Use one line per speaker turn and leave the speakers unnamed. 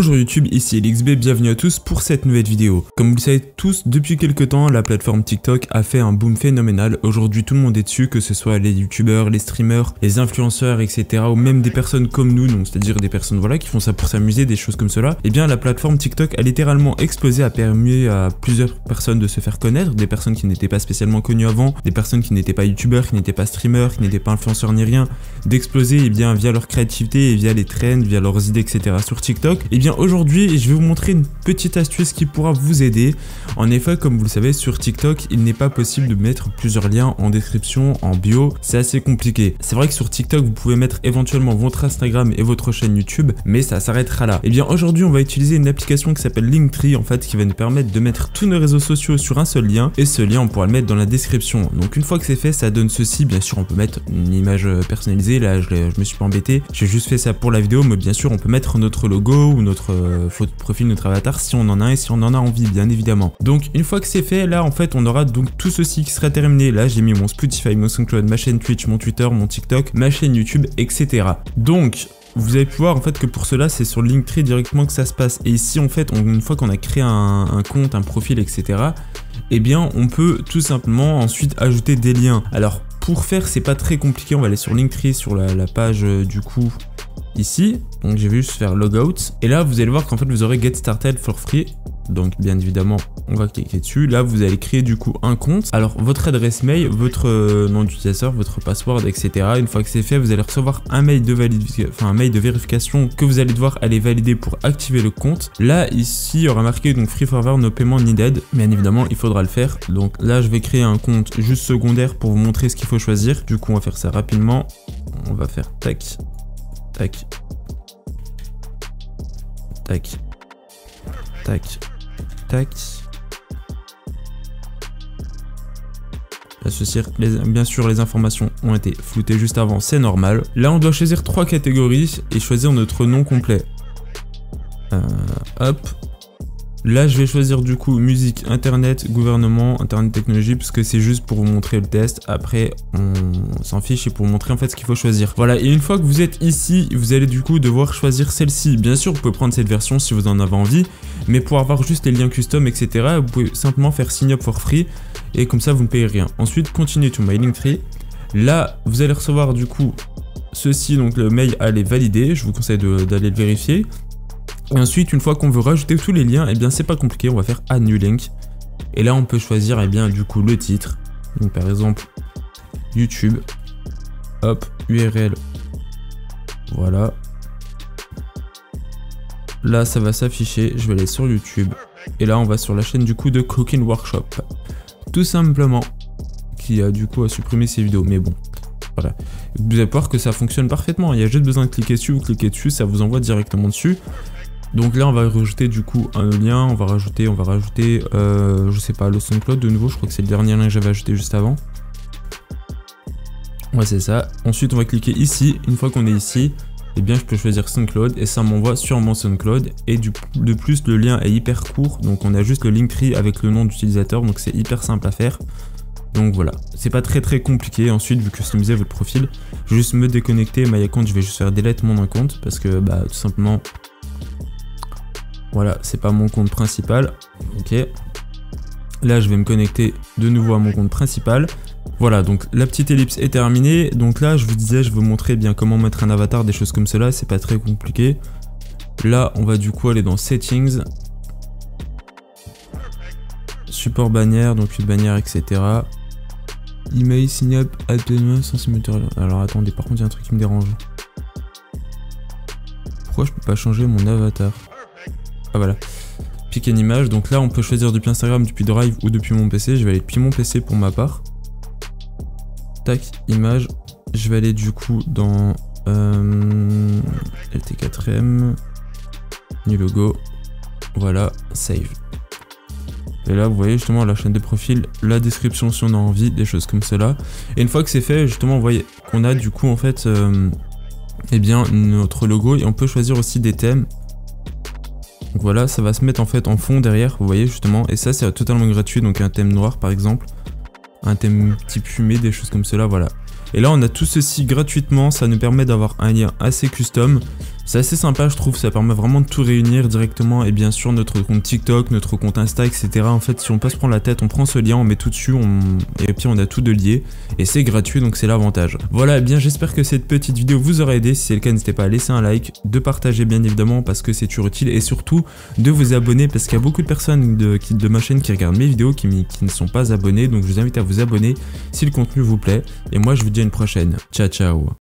Bonjour YouTube, ici LXB, bienvenue à tous pour cette nouvelle vidéo. Comme vous le savez tous, depuis quelques temps, la plateforme TikTok a fait un boom phénoménal. Aujourd'hui, tout le monde est dessus, que ce soit les youtubeurs, les streamers, les influenceurs, etc. ou même des personnes comme nous, donc c'est-à-dire des personnes voilà qui font ça pour s'amuser, des choses comme cela. Et bien la plateforme TikTok a littéralement explosé, a permis à plusieurs personnes de se faire connaître, des personnes qui n'étaient pas spécialement connues avant, des personnes qui n'étaient pas youtubeurs, qui n'étaient pas streamers, qui n'étaient pas influenceurs ni rien, d'exploser et bien via leur créativité et via les trends, via leurs idées, etc. sur TikTok. Et bien aujourd'hui, je vais vous montrer une petite astuce qui pourra vous aider. En effet, comme vous le savez, sur TikTok, il n'est pas possible de mettre plusieurs liens en description, en bio. C'est assez compliqué. C'est vrai que sur TikTok, vous pouvez mettre éventuellement votre Instagram et votre chaîne YouTube, mais ça s'arrêtera là. Et bien aujourd'hui, on va utiliser une application qui s'appelle Linktree, en fait, qui va nous permettre de mettre tous nos réseaux sociaux sur un seul lien. Et ce lien, on pourra le mettre dans la description. Donc une fois que c'est fait, ça donne ceci. Bien sûr, on peut mettre une image personnalisée. Là, je me suis pas embêté. J'ai juste fait ça pour la vidéo, mais bien sûr, on peut mettre notre logo ou notre photo de profil, notre avatar si on en a un et si on en a envie, bien évidemment. Donc une fois que c'est fait, là en fait on aura donc tout ceci qui sera terminé. Là j'ai mis mon Spotify, mon SoundCloud, ma chaîne Twitch, mon Twitter, mon TikTok, ma chaîne YouTube, etc. Donc vous allez pouvoir en fait que pour cela c'est sur Linktree directement que ça se passe. Et ici en fait une fois qu'on a créé un compte, un profil, etc. eh bien on peut tout simplement ensuite ajouter des liens. Alors pour faire c'est pas très compliqué, on va aller sur Linktree, sur la page du coup ici, donc je vais juste faire logout et là vous allez voir qu'en fait vous aurez get started for free, donc bien évidemment on va cliquer dessus. Là vous allez créer du coup un compte, alors votre adresse mail, votre nom d'utilisateur, votre password, etc. Une fois que c'est fait, vous allez recevoir un mail de vérification que vous allez devoir aller valider pour activer le compte. Là ici il y aura marqué donc free forever, no payment needed, bien évidemment il faudra le faire. Donc là je vais créer un compte juste secondaire pour vous montrer ce qu'il faut choisir. Du coup on va faire ça rapidement, on va faire tac tac, tac, tac, tac. Bien sûr, les informations ont été floutées juste avant, c'est normal. Là, on doit choisir 3 catégories et choisir notre nom complet. Hop. Là, je vais choisir du coup musique, internet, gouvernement, internet, technologie, parce que c'est juste pour vous montrer le test. Après, on s'en fiche et pour vous montrer en fait ce qu'il faut choisir. Voilà, et une fois que vous êtes ici, vous allez du coup devoir choisir celle-ci. Bien sûr, vous pouvez prendre cette version si vous en avez envie, mais pour avoir juste les liens custom, etc., vous pouvez simplement faire sign up for free et comme ça, vous ne payez rien. Ensuite, continue to my Linktree. Là, vous allez recevoir du coup ceci, donc le mail à les valider. Je vous conseille d'aller le vérifier. Et ensuite, une fois qu'on veut rajouter tous les liens, et bien c'est pas compliqué, on va faire add new link. Et là on peut choisir bien du coup le titre. Donc par exemple YouTube. Hop, URL. Voilà. Là ça va s'afficher, je vais aller sur YouTube. Et là on va sur la chaîne du coup de Cooking Workshop. Tout simplement. Qui a du coup à supprimer ses vidéos, mais bon. Voilà. Vous allez voir que ça fonctionne parfaitement. Il y a juste besoin de cliquer dessus, vous cliquez dessus, ça vous envoie directement dessus. Donc là on va rajouter du coup un lien, on va rajouter je sais pas, le SoundCloud de nouveau, je crois que c'est le dernier lien que j'avais ajouté juste avant. Ouais c'est ça. Ensuite on va cliquer ici, une fois qu'on est ici, eh bien je peux choisir SoundCloud et ça m'envoie sur mon SoundCloud. Et de plus le lien est hyper court, donc on a juste le Linktree avec le nom d'utilisateur, donc c'est hyper simple à faire. Donc voilà, c'est pas très compliqué. Ensuite, vous customisez votre profil, je vais juste me déconnecter my account, je vais juste faire delete mon compte parce que bah tout simplement voilà, c'est pas mon compte principal. Ok. Là, je vais me connecter de nouveau à mon compte principal. Voilà, donc la petite ellipse est terminée. Donc là, je vous disais, je vais vous montrer bien comment mettre un avatar, des choses comme cela. C'est pas très compliqué. Là, on va du coup aller dans Settings. Support bannière, donc une bannière, etc. Email, sign up, atténuation, sensibilité. Alors attendez, par contre, il y a un truc qui me dérange. Pourquoi je peux pas changer mon avatar ? Ah voilà, pick une image, donc là on peut choisir depuis Instagram, depuis Drive ou depuis mon PC. Je vais aller depuis mon PC pour ma part. Tac, image, je vais aller du coup dans LT4M, new logo, voilà, save. Et là vous voyez justement la chaîne de profil, la description si on a envie, des choses comme cela. Et une fois que c'est fait, justement vous voyez qu'on a du coup en fait eh bien notre logo et on peut choisir aussi des thèmes. Donc voilà, ça va se mettre en fait en fond derrière, vous voyez justement, et ça c'est totalement gratuit, donc un thème noir par exemple, un thème type fumé, des choses comme cela, voilà. Et là on a tout ceci gratuitement, ça nous permet d'avoir un lien assez custom. C'est assez sympa je trouve, ça permet vraiment de tout réunir directement et bien sûr notre compte TikTok, notre compte Insta, etc. En fait si on peut se prendre la tête, on prend ce lien, on met tout dessus et puis on a tout de lié et c'est gratuit donc c'est l'avantage. Voilà, eh bien j'espère que cette petite vidéo vous aura aidé, si c'est le cas n'hésitez pas à laisser un like, de partager bien évidemment parce que c'est toujours utile et surtout de vous abonner parce qu'il y a beaucoup de personnes de ma chaîne qui regardent mes vidéos qui ne sont pas abonnés, donc je vous invite à vous abonner si le contenu vous plaît et moi je vous dis à une prochaine. Ciao ciao.